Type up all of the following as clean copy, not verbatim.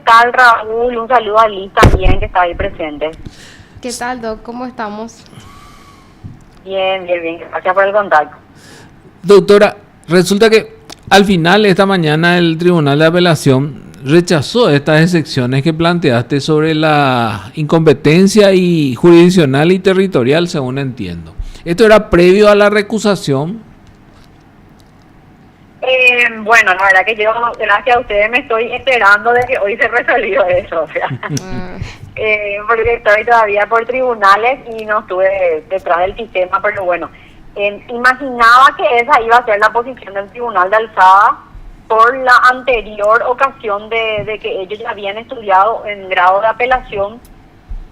tal, Raúl? Un saludo a Liz también, que está ahí presente. ¿Qué tal, Doc? ¿Cómo estamos? Bien, bien, bien. Gracias por el contacto. Doctora, resulta que al final esta mañana el Tribunal de Apelación rechazó estas excepciones que planteaste sobre la incompetencia y jurisdiccional y territorial, según entiendo. ¿Esto era previo a la recusación? Bueno, la verdad que yo, gracias a ustedes, me estoy enterando de que hoy se resolvió eso, o sea, porque estoy todavía por tribunales y no estuve detrás del sistema, pero bueno, imaginaba que esa iba a ser la posición del Tribunal de Alzada por la anterior ocasión de que ellos ya habían estudiado en grado de apelación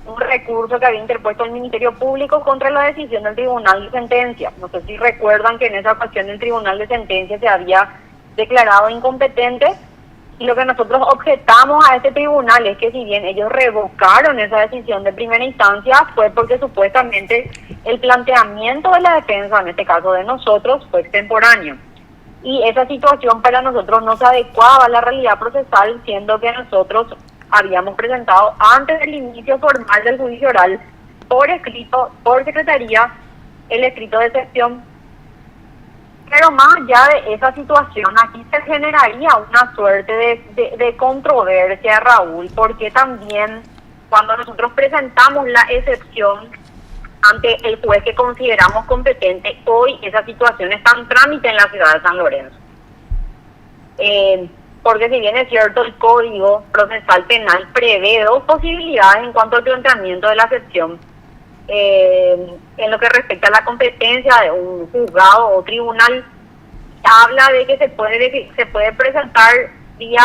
un recurso que había interpuesto el Ministerio Público contra la decisión del Tribunal de Sentencia. No sé si recuerdan que en esa ocasión el Tribunal de Sentencia se había declarado incompetente, y lo que nosotros objetamos a este tribunal es que si bien ellos revocaron esa decisión de primera instancia, fue porque supuestamente el planteamiento de la defensa, en este caso de nosotros, fue extemporáneo. Y esa situación para nosotros no se adecuaba a la realidad procesal, siendo que nosotros habíamos presentado antes del inicio formal del juicio oral, por escrito, por secretaría, el escrito de excepción. Pero más allá de esa situación, aquí se generaría una suerte de controversia, Raúl, porque también cuando nosotros presentamos la excepción ante el juez que consideramos competente, hoy esa situación está en trámite en la ciudad de San Lorenzo. Porque si bien es cierto, el Código Procesal Penal prevé dos posibilidades en cuanto al planteamiento de la excepción. En lo que respecta a la competencia de un juzgado o tribunal, habla de que se puede presentar vía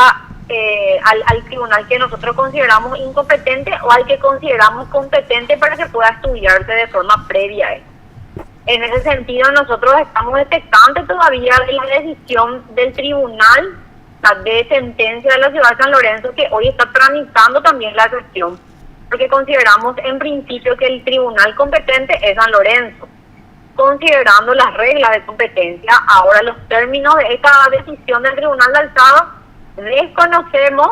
al tribunal que nosotros consideramos incompetente o al que consideramos competente para que pueda estudiarse de forma previa. En ese sentido, nosotros estamos expectantes todavía de la decisión del tribunal de sentencia de la ciudad de San Lorenzo, que hoy está tramitando también la excepción, porque consideramos en principio que el tribunal competente es San Lorenzo. Considerando las reglas de competencia, ahora los términos de esta decisión del Tribunal de Alzada desconocemos,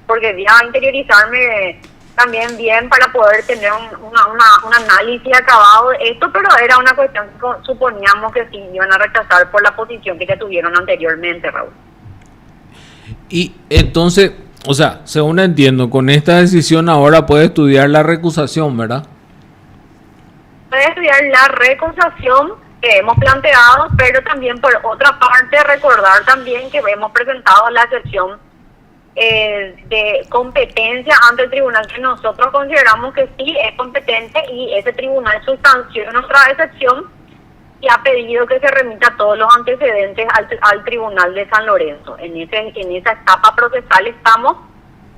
porque voy a interiorizarme también bien para poder tener un análisis acabado de esto, pero era una cuestión que suponíamos que sí iban a rechazar por la posición que ya tuvieron anteriormente, Raúl. Y entonces, o sea, según entiendo, con esta decisión ahora puede estudiar la recusación, ¿verdad? Puede estudiar la recusación que hemos planteado, pero también por otra parte recordar también que hemos presentado la excepción de competencia ante el tribunal que nosotros consideramos que sí es competente, y ese tribunal sustanció nuestra excepción y ha pedido que se remita todos los antecedentes al Tribunal de San Lorenzo. En esa etapa procesal estamos,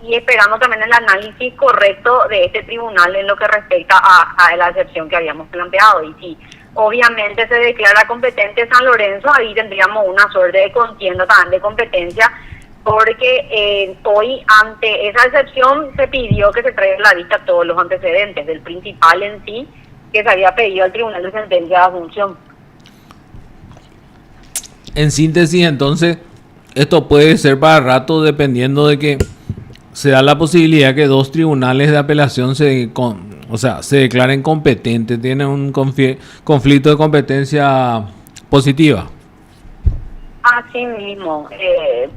y esperando también el análisis correcto de este tribunal en lo que respecta a la excepción que habíamos planteado. Y si obviamente se declara competente San Lorenzo, ahí tendríamos una suerte de contienda también de competencia, porque hoy ante esa excepción se pidió que se traigan a la vista todos los antecedentes del principal en sí, que se había pedido al Tribunal de Sentencia de Asunción. En síntesis, entonces, esto puede ser para rato dependiendo de que se da la posibilidad que dos tribunales de apelación se declaren competentes, tienen un conflicto de competencia positiva. Así mismo,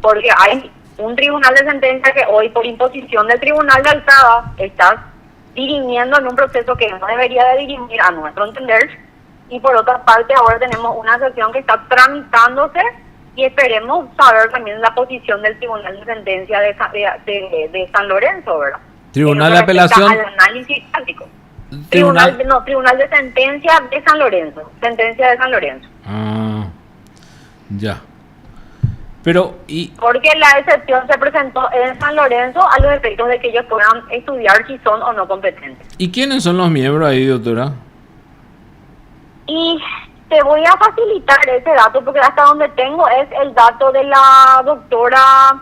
porque hay un tribunal de sentencia que hoy, por imposición del Tribunal de Alzada, está dirimiendo en un proceso que no debería de dirimir, a nuestro entender. Y por otra parte, ahora tenemos una sesión que está tramitándose, y esperemos saber también la posición del Tribunal de Sentencia de San Lorenzo, ¿verdad? Tribunal de Apelación. Al análisis táctico. Tribunal de Sentencia de San Lorenzo. Sentencia de San Lorenzo. Ah, ya. Pero, porque la excepción se presentó en San Lorenzo a los efectos de que ellos puedan estudiar si son o no competentes. ¿Y quiénes son los miembros ahí, doctora? Y te voy a facilitar ese dato, porque hasta donde tengo es el dato de la doctora,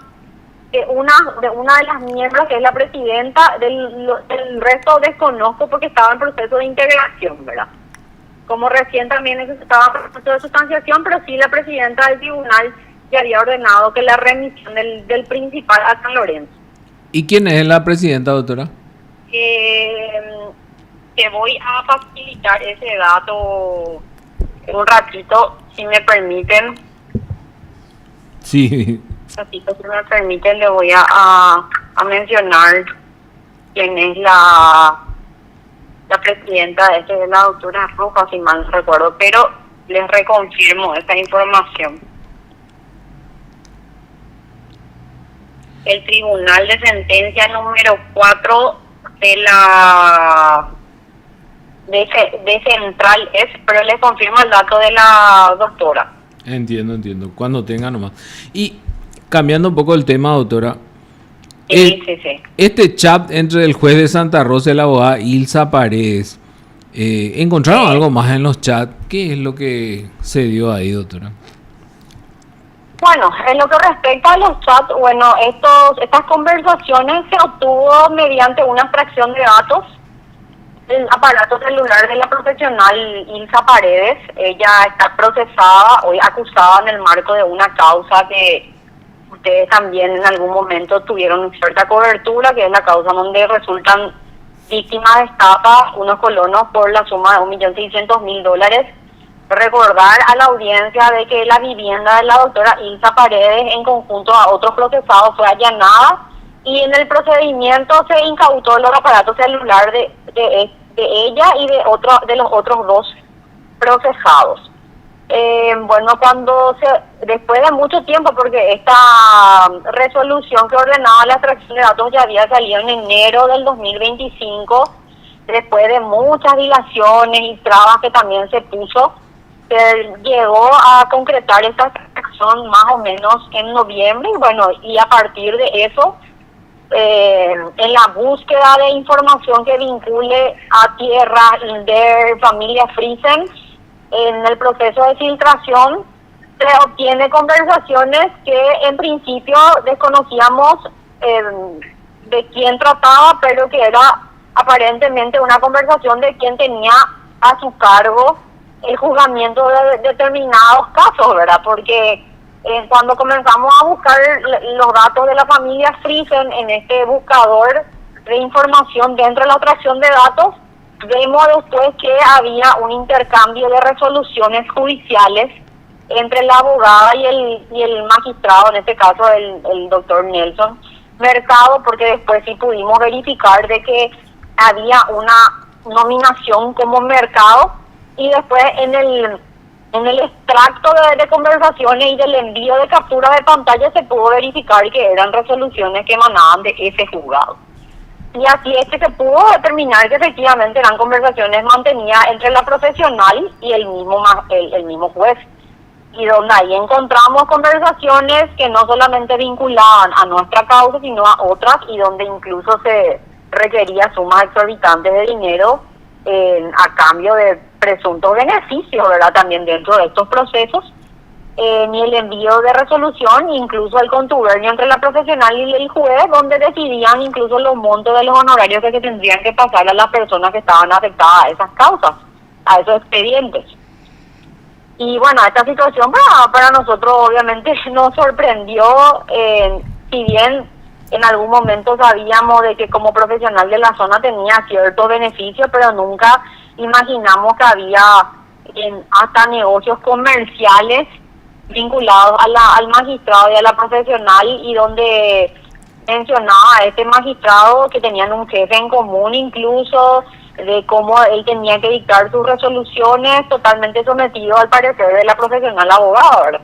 una de las miembros, que es la presidenta. Del resto desconozco, porque estaba en proceso de integración, ¿verdad? Como recién también estaba en proceso de sustanciación, pero sí la presidenta del tribunal ya había ordenado que la remisión del principal a San Lorenzo. ¿Y quién es la presidenta, doctora? Te voy a facilitar ese dato un ratito, si me permiten. Sí. Ratito, si me permiten, le voy a mencionar quién es la presidenta de es la doctora Rojas, si mal no recuerdo, pero les reconfirmo esa información. El Tribunal de Sentencia número 4 de Central es, pero les confirmo el dato de la doctora. Entiendo. Cuando tenga nomás. Y cambiando un poco el tema, doctora. Sí. Este chat entre el juez de Santa Rosa y la abogada Ilsa Paredes, ¿encontraron algo más en los chats? ¿Qué es lo que se dio ahí, doctora? Bueno, en lo que respecta a los chats, bueno, estas conversaciones se obtuvo mediante una extracción de datos del aparato celular de la profesional Ilsa Paredes. Ella está procesada, hoy acusada en el marco de una causa que ustedes también en algún momento tuvieron cierta cobertura, que es la causa donde resultan víctimas de estafa unos colonos por la suma de $1.600.000. Recordar a la audiencia de que la vivienda de la doctora Ilsa Paredes, en conjunto a otros procesados, fue allanada y en el procedimiento se incautó los aparatos celulares de ella y de los otros dos procesados. Después de mucho tiempo, porque esta resolución que ordenaba la extracción de datos ya había salido en enero del 2025, después de muchas dilaciones y trabas que también se puso, se llegó a concretar esta extracción más o menos en noviembre, y a partir de eso, en la búsqueda de información que vincule a Tierra, Inder, familia Friesen, en el proceso de filtración se obtiene conversaciones que en principio desconocíamos de quién trataba, pero que era aparentemente una conversación de quien tenía a su cargo el juzgamiento de determinados casos, ¿verdad? Porque cuando comenzamos a buscar los datos de la familia Friesen en este buscador de información dentro de la extracción de datos, vemos después que había un intercambio de resoluciones judiciales entre la abogada y el magistrado, en este caso el doctor Nelson Mercado, porque después sí pudimos verificar de que había una nominación como Mercado, y después en el extracto de conversaciones y del envío de captura de pantalla se pudo verificar que eran resoluciones que emanaban de ese juzgado. Y así es que se pudo determinar que efectivamente eran conversaciones mantenidas entre la profesional y el mismo juez. Y donde ahí encontramos conversaciones que no solamente vinculaban a nuestra causa, sino a otras, y donde incluso se requería sumas exorbitantes de dinero a cambio de presuntos beneficios, ¿verdad? También dentro de estos procesos. Ni el envío de resolución, incluso el contubernio entre la profesional y el juez, donde decidían incluso los montos de los honorarios que se tendrían que pasar a las personas que estaban afectadas a esas causas, a esos expedientes. Y bueno, esta situación para nosotros obviamente nos sorprendió, si bien en algún momento sabíamos de que como profesional de la zona tenía ciertos beneficios, pero nunca imaginamos que había hasta negocios comerciales vinculados al magistrado y a la profesional, y donde mencionaba a este magistrado que tenían un jefe en común, incluso de cómo él tenía que dictar sus resoluciones totalmente sometido al parecer de la profesional abogada, ¿verdad?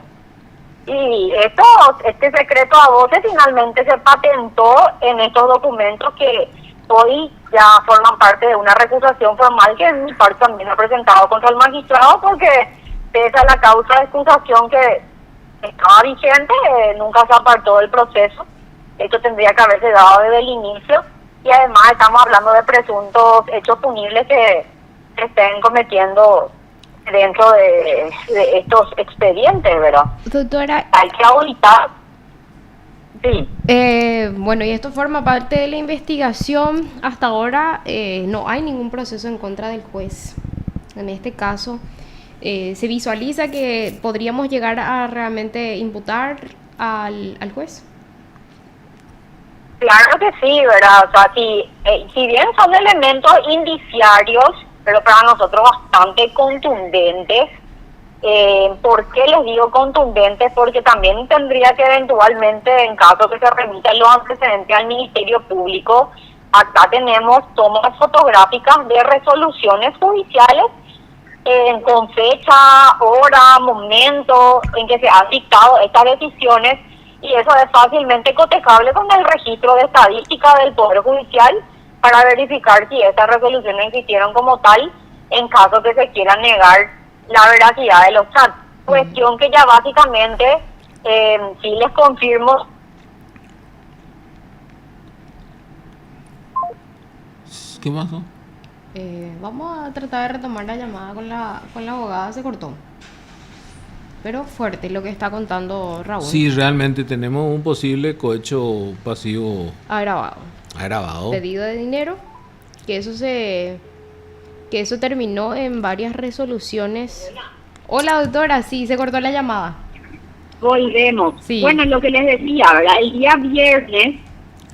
Y este secreto a voces finalmente se patentó en estos documentos que hoy ya forman parte de una recusación formal que en mi parte también ha presentado contra el magistrado, porque pese a la causa de acusación que estaba vigente, nunca se apartó del proceso. Esto tendría que haberse dado desde el inicio, y además estamos hablando de presuntos hechos punibles que se estén cometiendo dentro de estos expedientes, ¿verdad? Doctora, hay que auditar. Sí. Bueno, y esto forma parte de la investigación. Hasta ahora no hay ningún proceso en contra del juez. En este caso, ¿se visualiza que podríamos llegar a realmente imputar al juez? Claro que sí, ¿verdad? O sea, si bien son elementos indiciarios, pero para nosotros bastante contundentes. ¿Por qué les digo contundentes? Porque también tendría que eventualmente, en caso que se remitan los antecedentes al Ministerio Público, acá tenemos tomas fotográficas de resoluciones judiciales con fecha, hora, momento en que se han dictado estas decisiones, y eso es fácilmente cotejable con el registro de estadística del Poder Judicial para verificar si estas resoluciones existieron como tal, en caso que se quiera negar la veracidad de los chats. Cuestión que ya básicamente, sí les confirmo. ¿Qué pasó? Vamos a tratar de retomar la llamada con la abogada, se cortó. Pero fuerte lo que está contando Raúl. Sí, realmente tenemos un posible cohecho pasivo agravado. Pedido de dinero, que eso terminó en varias resoluciones. Hola, doctora, sí, se cortó la llamada. Volvemos. Sí. Bueno, lo que les decía, ¿verdad? El día viernes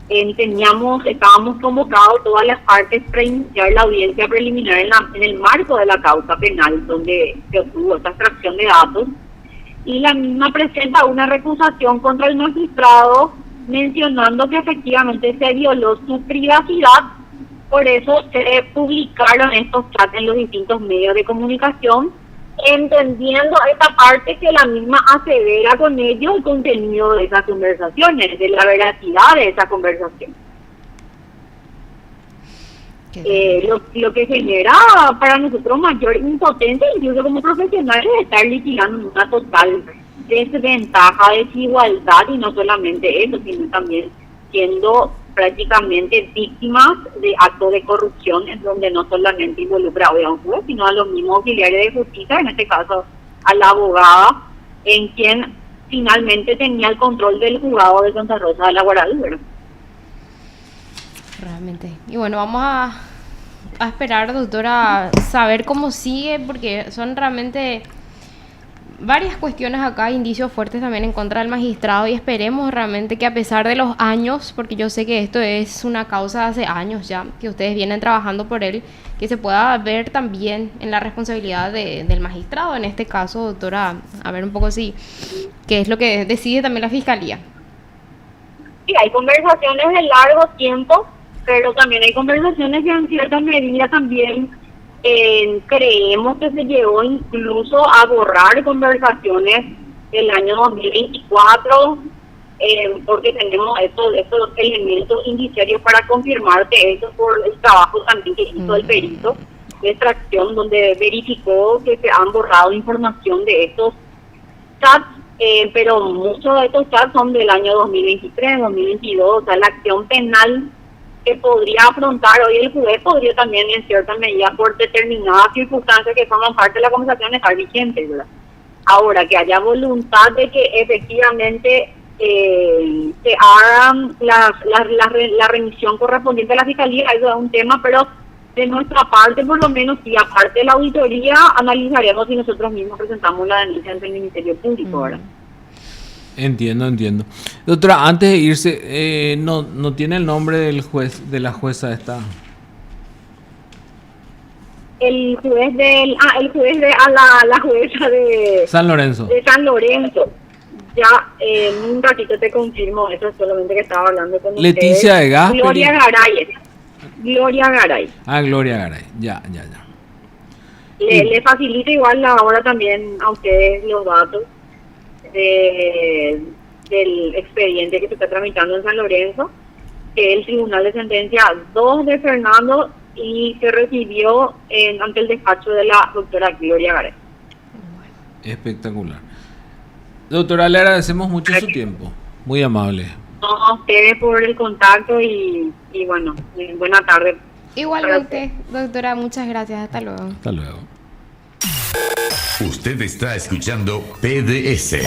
estábamos convocados todas las partes para iniciar la audiencia preliminar en el marco de la causa penal, donde se obtuvo esta extracción de datos, y la misma presenta una recusación contra el magistrado mencionando que efectivamente se violó su privacidad. Por eso se publicaron estos chats en los distintos medios de comunicación, entendiendo esta parte que la misma asevera con ello el contenido de esas conversaciones, de la veracidad de esa conversación. Lo que genera para nosotros mayor impotencia, incluso como profesionales, de estar litigando en una total desventaja, desigualdad, y no solamente eso, sino también siendo prácticamente víctimas de actos de corrupción, en donde no solamente involucra a un juez, sino a los mismos auxiliares de justicia, en este caso a la abogada, en quien finalmente tenía el control del juzgado de Santa Rosa de la Guardia. Realmente. Y bueno, vamos a esperar, doctora, saber cómo sigue, porque son realmente varias cuestiones acá, indicios fuertes también en contra del magistrado, y esperemos realmente que, a pesar de los años, porque yo sé que esto es una causa de hace años ya, que ustedes vienen trabajando por él, que se pueda ver también en la responsabilidad del magistrado, en este caso, doctora, a ver un poco si qué es lo que decide también la Fiscalía. Sí, hay conversaciones de largo tiempo, pero también hay conversaciones que en cierta medida también creemos que se llegó incluso a borrar conversaciones del año 2024, porque tenemos estos elementos indiciarios para confirmarte eso por el trabajo también que hizo el perito de extracción, donde verificó que se han borrado información de estos chats, pero muchos de estos chats son del año 2023, 2022, o sea, la acción penal que podría afrontar hoy el juez podría también, en cierta medida, por determinadas circunstancias que forman parte de la conversación, estar vigente, ¿verdad? Ahora, que haya voluntad de que efectivamente se hagan la remisión correspondiente a la Fiscalía, eso es un tema, pero de nuestra parte, por lo menos, y aparte de la auditoría, analizaremos si nosotros mismos presentamos la denuncia ante el Ministerio Público, ¿verdad? Entiendo. Doctora, antes de irse, no tiene el nombre del juez, de la jueza esta. El juez de la jueza de San Lorenzo. De San Lorenzo. Ya en un ratito te confirmo eso, solamente que estaba hablando con Leticia ustedes. de Gasperi. Gloria Garay. Ah, Gloria Garay. Ya. Le facilito igual ahora también a ustedes los datos del expediente que se está tramitando en San Lorenzo, que es el Tribunal de Sentencia 2 de Fernando, y se recibió ante el despacho de la doctora Gloria Garay. Espectacular. Doctora, le agradecemos mucho su tiempo. Muy amable. No, a ustedes por el contacto y bueno, buena tarde. Igualmente, doctora, muchas gracias. Hasta luego. Hasta luego. Usted está escuchando PDS.